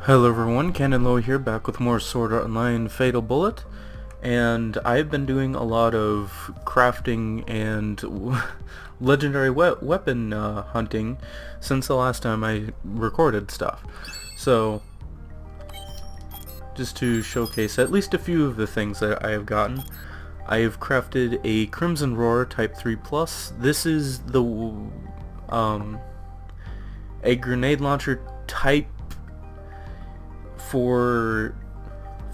Hello everyone, Canon Low here, back with more Sword Art Online Fatal Bullet, and I've been doing a lot of crafting and legendary weapon hunting since the last time I recorded stuff. So, just to showcase at least a few of the things that I have gotten, I have crafted a Crimson Roar Type 3+. This is a grenade launcher type for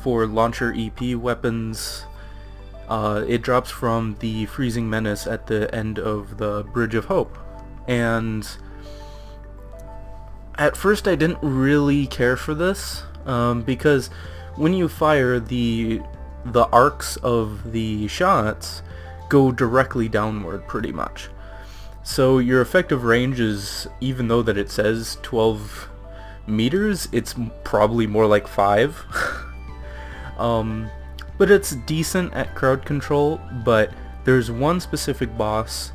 launcher EP weapons. It drops from the Freezing Menace at the end of the Bridge of Hope, and at first I didn't really care for this because when you fire, the arcs of the shots go directly downward pretty much. So your effective range is, even though that it says 12 meters, it's probably more like 5. But it's decent at crowd control, but there's one specific boss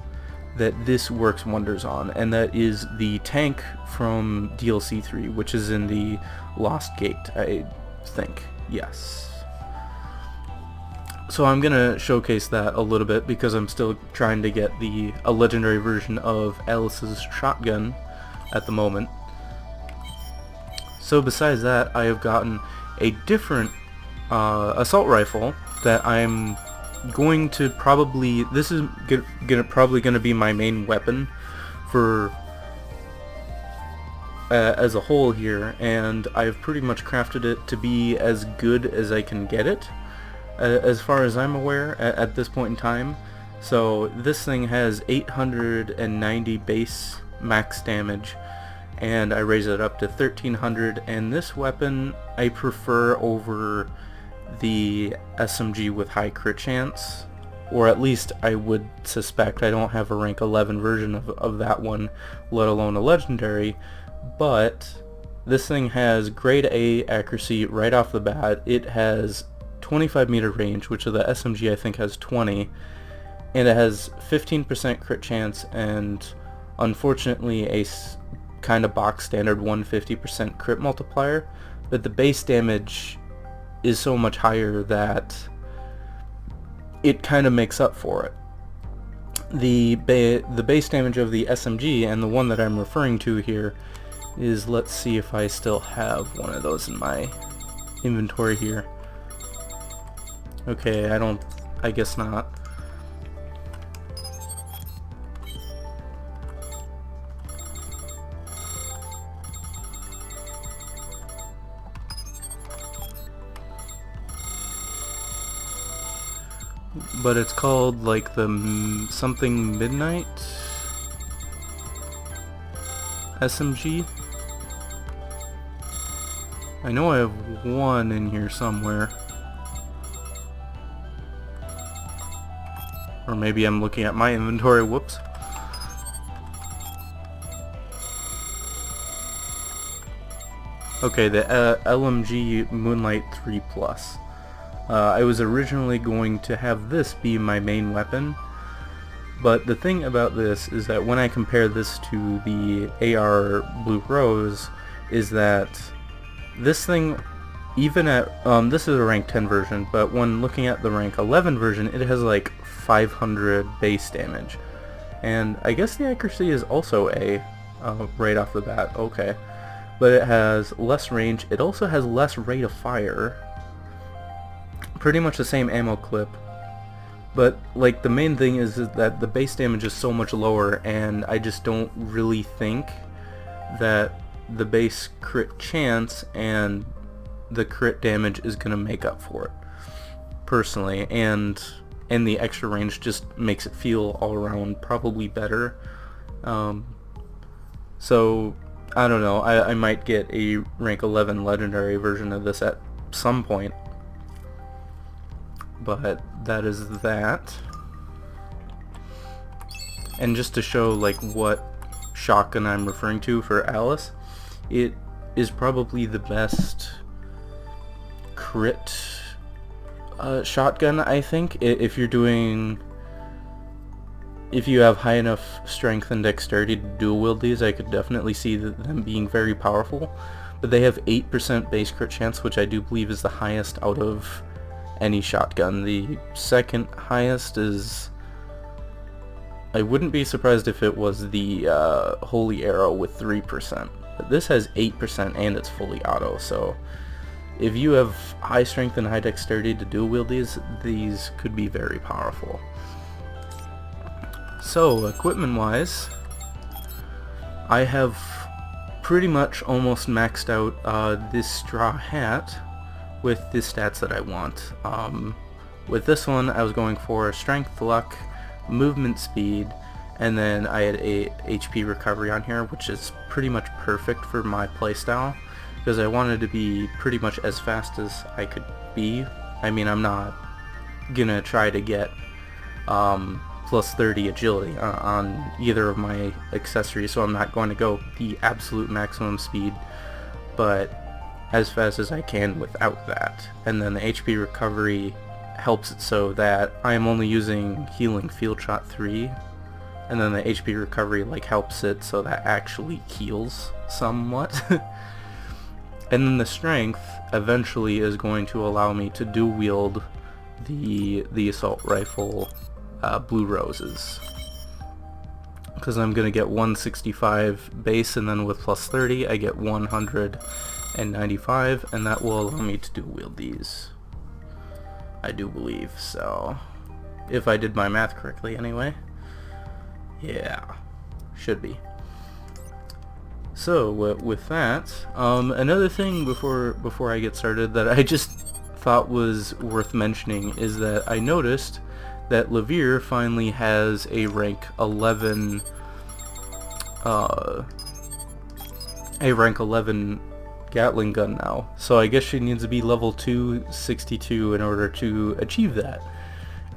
that this works wonders on, and that is the tank from DLC 3, which is in the Lost Gate, I think. Yes. So I'm gonna showcase that a little bit because I'm still trying to get a legendary version of Alice's shotgun at the moment. So besides that, I have gotten a different assault rifle that I'm going to probably, this is probably going to be my main weapon for as a whole here, and I've pretty much crafted it to be as good as I can get it, as far as I'm aware at this point in time. So this thing has 890 base max damage, and I raise it up to 1300, and this weapon I prefer over the SMG with high crit chance, or at least I would suspect. I don't have a rank 11 version of that one, let alone a legendary, but this thing has grade A accuracy right off the bat. It has 25 meter range, which of the SMG I think has 20, and it has 15% crit chance, and unfortunately a kind of box standard 150% crit multiplier, but the base damage is so much higher that it kind of makes up for it. The base damage of the SMG, and the one that I'm referring to here, is, let's see if I still have one of those in my inventory here. Okay, I guess not. But it's called like the something Midnight SMG. I know I have one in here somewhere. Or maybe I'm looking at my inventory, whoops. Okay, the LMG Moonlight 3+. I was originally going to have this be my main weapon, but the thing about this is that when I compare this to the AR Blue Rose, is that this thing, even at, this is a rank 10 version, but when looking at the rank 11 version, it has like 500 base damage. And I guess the accuracy is also A, right off the bat, okay. But it has less range, it also has less rate of fire, pretty much the same ammo clip, but like the main thing is that the base damage is so much lower, and I just don't really think that the base crit chance and the crit damage is gonna make up for it, personally, and the extra range just makes it feel all around probably better. So I don't know, I might get a rank 11 legendary version of this at some point. But that is that. And just to show like what shotgun I'm referring to for Alice, it is probably the best crit shotgun, I think. If you have high enough strength and dexterity to dual wield these, I could definitely see them being very powerful. but they have 8% base crit chance, which I do believe is the highest out of any shotgun. The second highest is... I wouldn't be surprised if it was the Holy Arrow with 3%. But this has 8% and it's fully auto, so if you have high strength and high dexterity to dual wield these could be very powerful. So, equipment wise, I have pretty much almost maxed out this straw hat with the stats that I want. With this one I was going for strength, luck, movement speed, and then I had a HP recovery on here, which is pretty much perfect for my playstyle, because I wanted to be pretty much as fast as I could be. I mean, I'm not gonna try to get plus 30 agility on either of my accessories, so I'm not going to go the absolute maximum speed, but as fast as I can without that. And then the HP recovery helps it so that I am only using healing field shot 3, and then the HP recovery like helps it so that actually heals somewhat. And then the strength eventually is going to allow me to dual wield the assault rifle Blue Roses, because I'm gonna get 165 base, and then with plus 30 I get 195, and that will allow me to dual wield these, I do believe. So if I did my math correctly anyway. Yeah, should be. So with that, another thing before I get started that I just thought was worth mentioning is that I noticed that Levere finally has a rank 11 Gatling gun now. So I guess she needs to be level 262 in order to achieve that.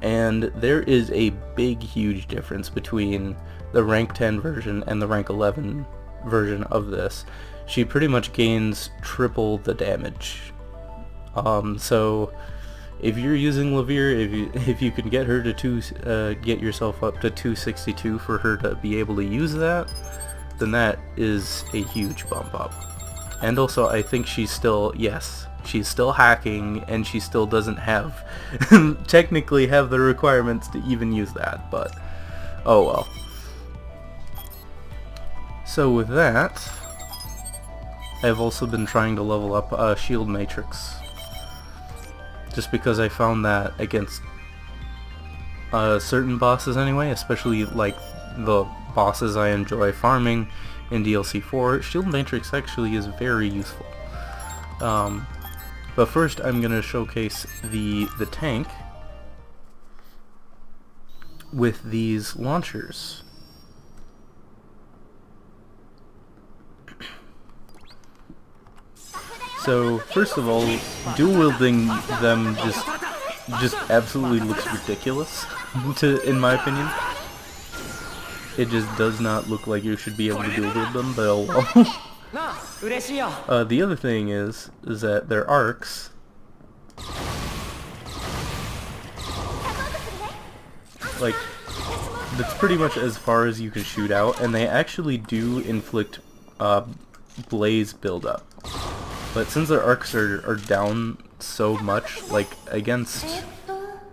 And there is a big, huge difference between the rank 10 version and the rank 11 version of this. She pretty much gains triple the damage. So if you're using Levere, if you can get her to get yourself up to 262 for her to be able to use that, then that is a huge bump up. And also, I think she's still, yes, she's still hacking, and she still doesn't have, technically have the requirements to even use that, but oh well. So with that, I've also been trying to level up Shield Matrix, just because I found that against certain bosses anyway, especially like the bosses I enjoy farming in DLC 4, Shield Matrix actually is very useful. But first I'm going to showcase the tank with these launchers. So first of all, dual wielding them just absolutely looks ridiculous in my opinion. It just does not look like you should be able to dual wield them, but oh well. The other thing is that their arcs like, that's pretty much as far as you can shoot out, and they actually do inflict blaze buildup. But since their arcs are down so much, like against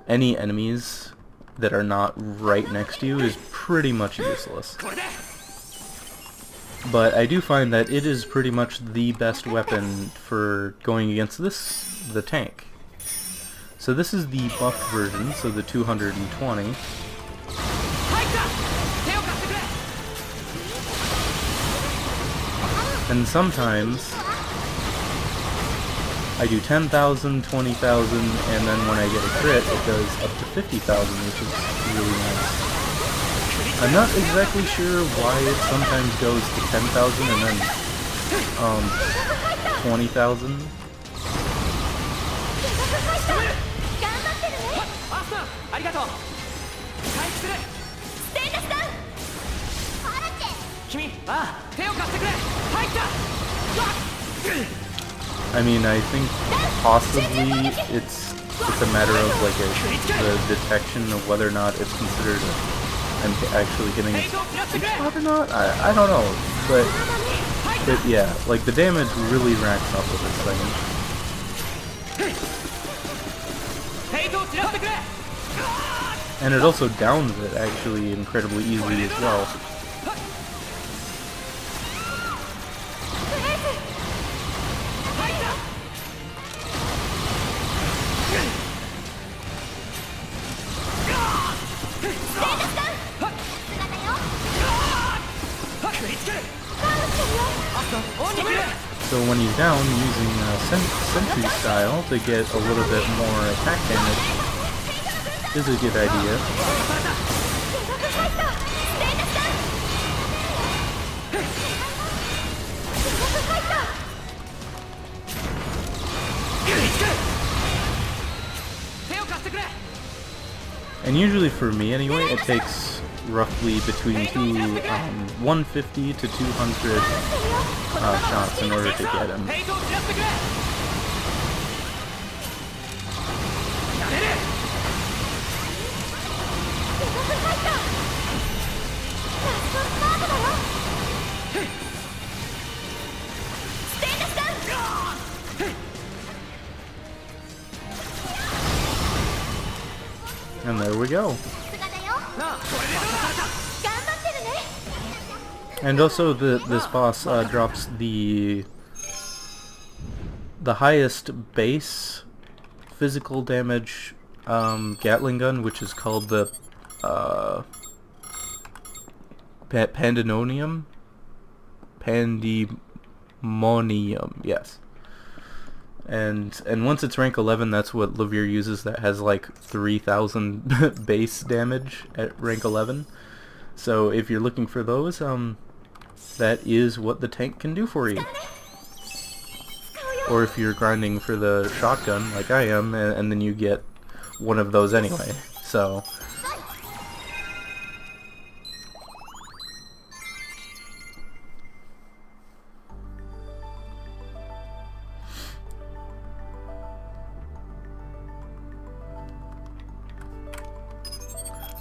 any enemies that are not right next to you is pretty much useless. But I do find that it is pretty much the best weapon for going against the tank. So this is the buffed version, so the 220. And sometimes I do 10,000, 20,000, and then when I get a crit, it goes up to 50,000, which is really nice. I'm not exactly sure why it sometimes goes to 10,000 and then 20,000. I mean, I think possibly it's a matter of like the detection of whether or not it's considered I'm actually getting a shot or not. I don't know, but Yeah, like the damage really racks up with this thing. And it also downs it actually incredibly easily as well. So when he's down, using Sentry style to get a little bit more attack damage is a good idea. And usually for me anyway, it takes roughly between 150 to 200 shots in order to get him. And there we go. And also this boss drops the highest base physical damage Gatling gun, which is called the Pandemonium. Pandemonium, yes. And once it's rank 11, that's what Levere uses. That has like 3,000 base damage at rank 11. So if you're looking for those, that is what the tank can do for you. Or if you're grinding for the shotgun, like I am, and then you get one of those anyway. So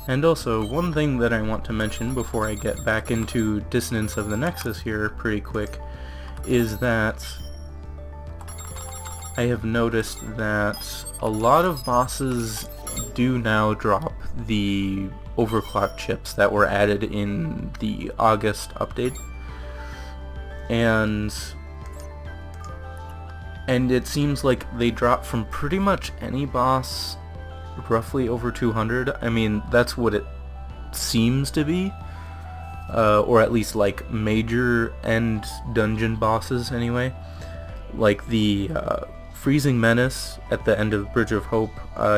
and also, one thing that I want to mention before I get back into Dissonance of the Nexus here pretty quick is that I have noticed that a lot of bosses do now drop the overclock chips that were added in the August update. And it seems like they drop from pretty much any boss roughly over 200. I mean, that's what it seems to be, or at least like major end dungeon bosses anyway. Like the Freezing Menace at the end of Bridge of Hope,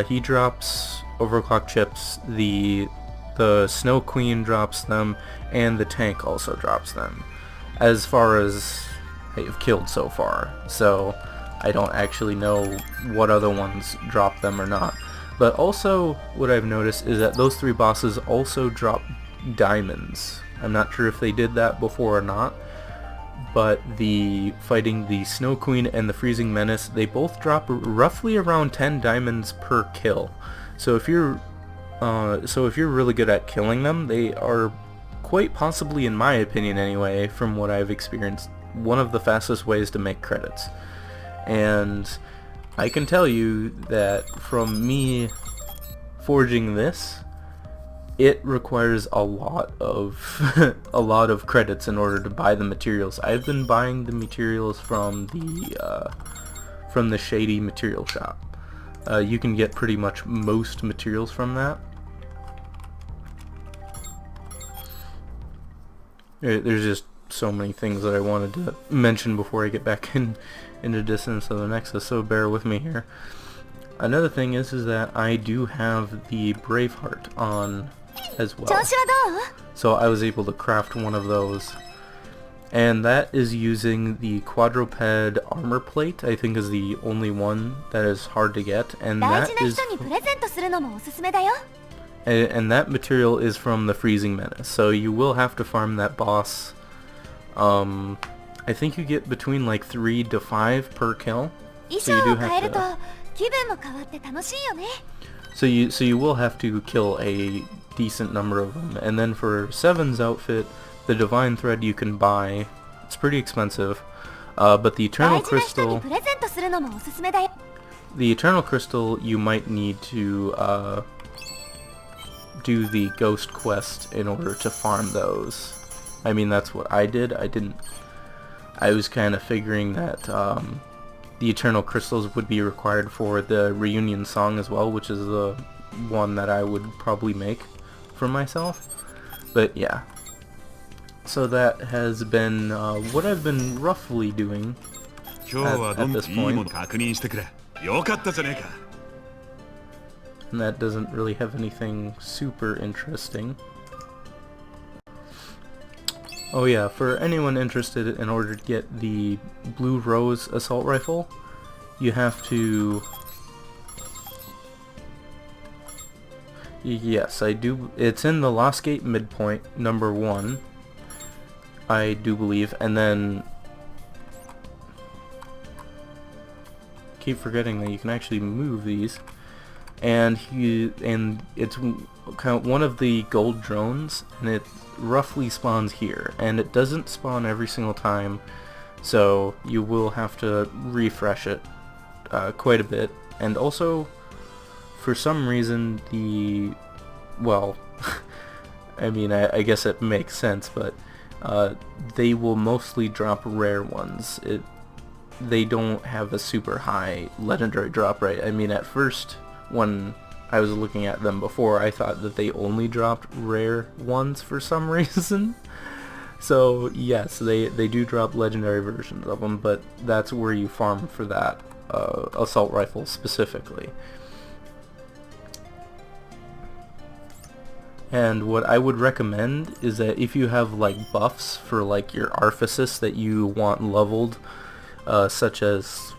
he drops overclock chips, the Snow Queen drops them, and the tank also drops them, as far as I have killed so far. So I don't actually know what other ones drop them or not. But also, what I've noticed is that those three bosses also drop diamonds. I'm not sure if they did that before or not, but fighting the Snow Queen and the Freezing Menace, they both drop roughly around 10 diamonds per kill. So if you're really good at killing them, they are quite possibly, in my opinion anyway, from what I've experienced, one of the fastest ways to make credits. And I can tell you that from me forging this, it requires a lot of a lot of credits in order to buy the materials. I've been buying the materials from the Shady Material Shop. You can get pretty much most materials from that. There's just so many things that I wanted to mention before I get back into Dissonance of the Nexus, so bear with me here. Another thing is that I do have the Braveheart on as well. So I was able to craft one of those. And that is using the Quadruped Armor Plate, I think is the only one that is hard to get. And that is... And that material is from the Freezing Menace, so you will have to farm that boss. I think you get between like 3 to 5 per kill. So you do have to... So you will have to kill a decent number of them. And then for Seven's outfit, the Divine Thread you can buy It's pretty expensive. But the Eternal Crystal... The Eternal Crystal, you might need to do the Ghost Quest in order to farm those. I mean, that's what I did. I was kind of figuring that the Eternal Crystals would be required for the Reunion Song as well, which is the one that I would probably make for myself. But yeah. So that has been what I've been roughly doing at this point. And that doesn't really have anything super interesting. Oh yeah, for anyone interested, in order to get the Blue Rose assault rifle, you have to... Yes, I do. It's in the Lost Gate midpoint, number 1, I do believe, and then... Keep forgetting that you can actually move these. And it's kind of one of the gold drones, and it roughly spawns here, and it doesn't spawn every single time, so you will have to refresh it quite a bit. And also, for some reason, well, I mean, I guess it makes sense, but they will mostly drop rare ones. They don't have a super high legendary drop rate. I mean, at first, when I was looking at them before, I thought that they only dropped rare ones for some reason. So yes, they do drop legendary versions of them, but that's where you farm for that assault rifle specifically. And what I would recommend is that if you have like buffs for like your Arphasis that you want leveled, such as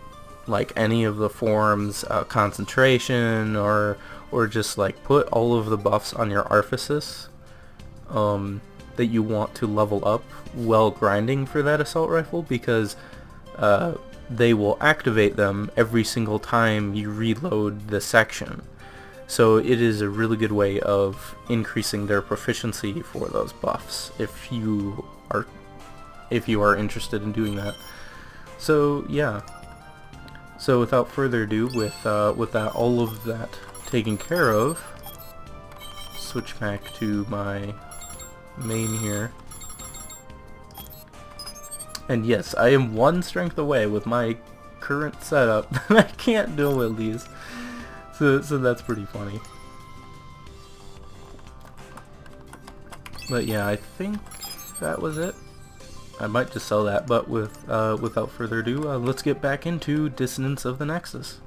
like any of the forms, concentration, or just like put all of the buffs on your Arphasis that you want to level up while grinding for that assault rifle, because they will activate them every single time you reload the section. So it is a really good way of increasing their proficiency for those buffs if you are interested in doing that. So yeah. So without further ado, with that, all of that taken care of, switch back to my main here. And yes, I am 1 strength away with my current setup. I can't deal with these. So that's pretty funny. But yeah, I think that was it. I might just sell that, but without further ado, let's get back into Dissonance of the Nexus.